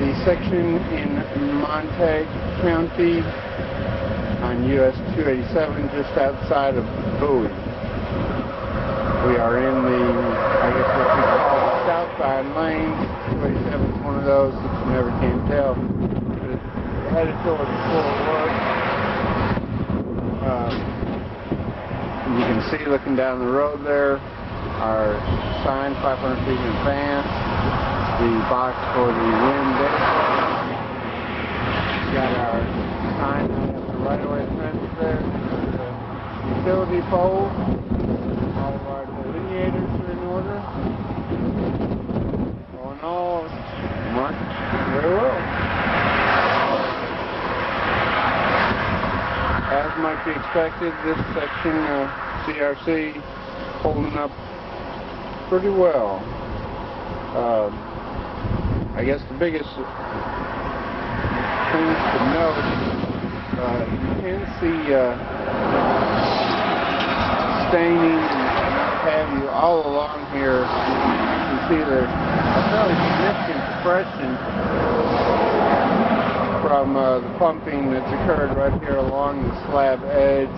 the section in Montague County on US 287 just outside of Bowie. We are in the, I guess what you call the southbound lanes. 287 is one of those that you never can tell. But it's headed towards Fort Worth. You can see looking down the road there our sign 500 feet in advance, the box for the wind data. Got our sign at the right-of-way fence there, the utility pole. All of our delineators are in order. All in all, marked very well. As might be expected, this section CRC holding up pretty well. I guess the biggest things to note, you can see staining and what have you all along here. You can see there's a fairly significant depression from the pumping that's occurred right here along the slab edge.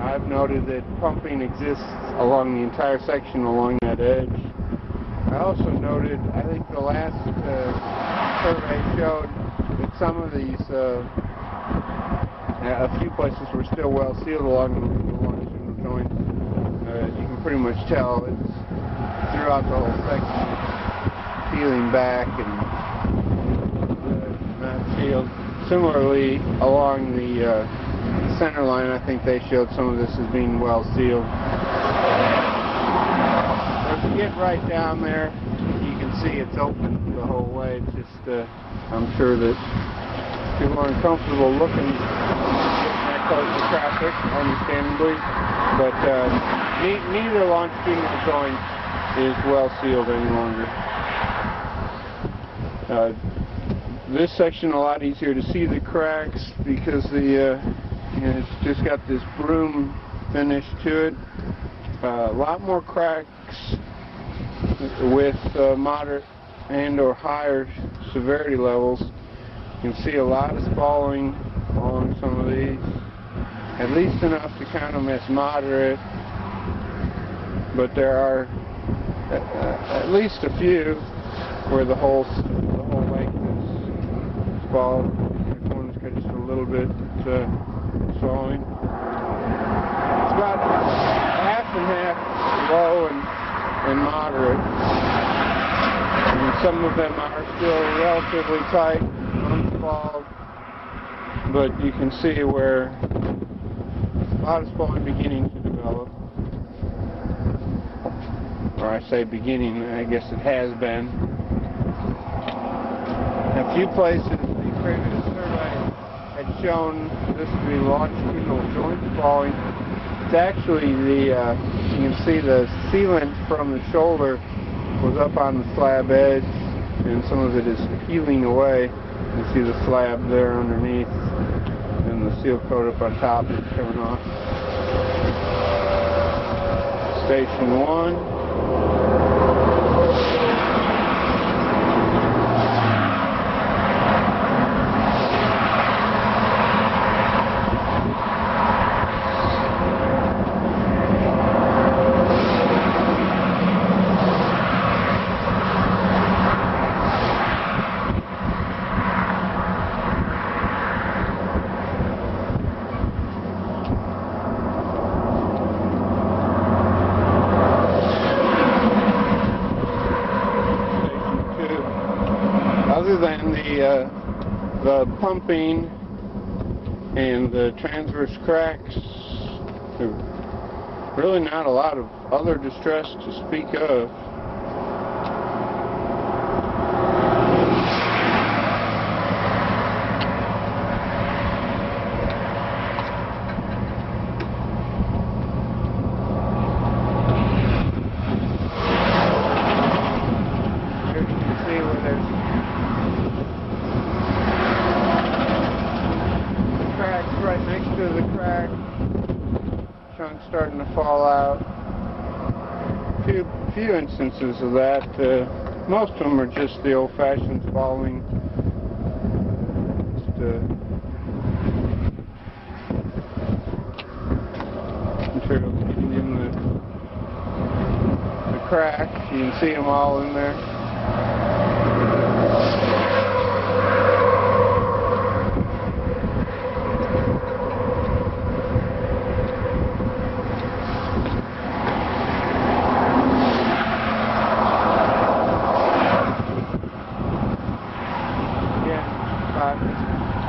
I've noted that pumping exists along the entire section along that edge. I also noted, I think the last survey showed that some of these, a few places were still well sealed along the longitudinal joint. You can pretty much tell it's throughout the whole section, peeling back and not sealed. Similarly, along the center line, I think they showed some of this as being well sealed. If you get right down there, you can see it's open the whole way. It's just, I'm sure that people are uncomfortable looking that close to traffic, understandably, but neither longitudinal joint is well sealed any longer. This section a lot easier to see the cracks because the it's just got this broom finish to it. A lot more cracks with moderate and or higher severity levels. You can see a lot of spalling along some of these, at least enough to count them as moderate, but there are at least a few where the whole lake is spalled. This one's got just a little bit swelling. It's about half and half low and moderate. And some of them are still relatively tight, unspalled, but you can see where a lot of spalling beginning to develop. Or I say beginning, I guess it has been. In a few places, the previous survey had shown this to be longitudinal joint spalling. It's actually the, you can see the sealant from the shoulder was up on the slab edge, and some of it is peeling away. You can see the slab there underneath, and the seal coat up on top is coming off. Station 1. Other than the pumping and the transverse cracks, there's really not a lot of other distress to speak of. Here you can see where there's right next to the crack, chunks starting to fall out. Few instances of that, Most of them are just the old-fashioned spalling. Just material getting in the cracks. You can see them all in there.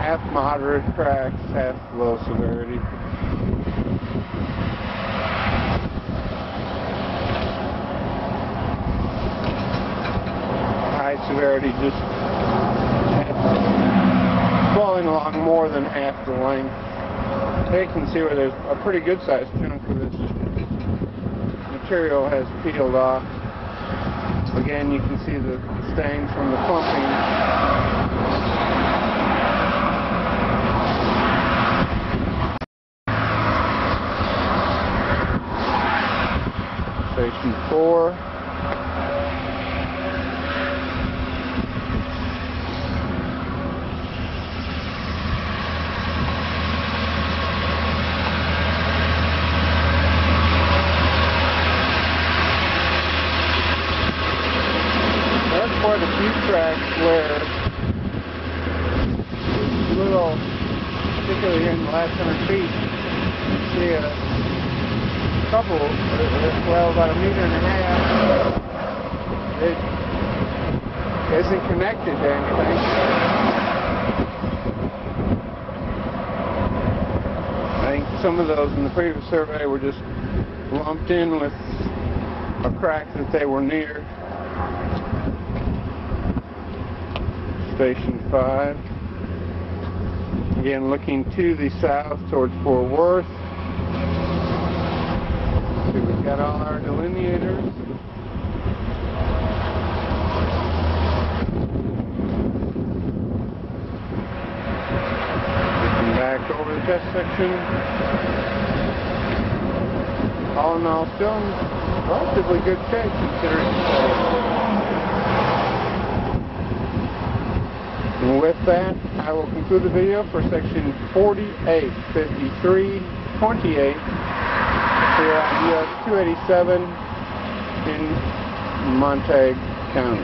Half moderate cracks, half low severity. High severity just falling along more than half the length. There you can see where there's a pretty good sized chunk of this material has peeled off. Again, you can see the stains from the clumping. Station 4. That's quite a few tracks where little, particularly here in the last 100 feet, you see a couple, well, about 1.5 meters. It isn't connected to anything. I think some of those in the previous survey were just lumped in with a crack that they were near. Station 5. Again, looking to the south towards Fort Worth. So we've got all our delineators. Looking back over the test section. All in all, still in relatively good shape considering. And with that, I will conclude the video for section 48, 53, 28. Here on US 287 in Montague County.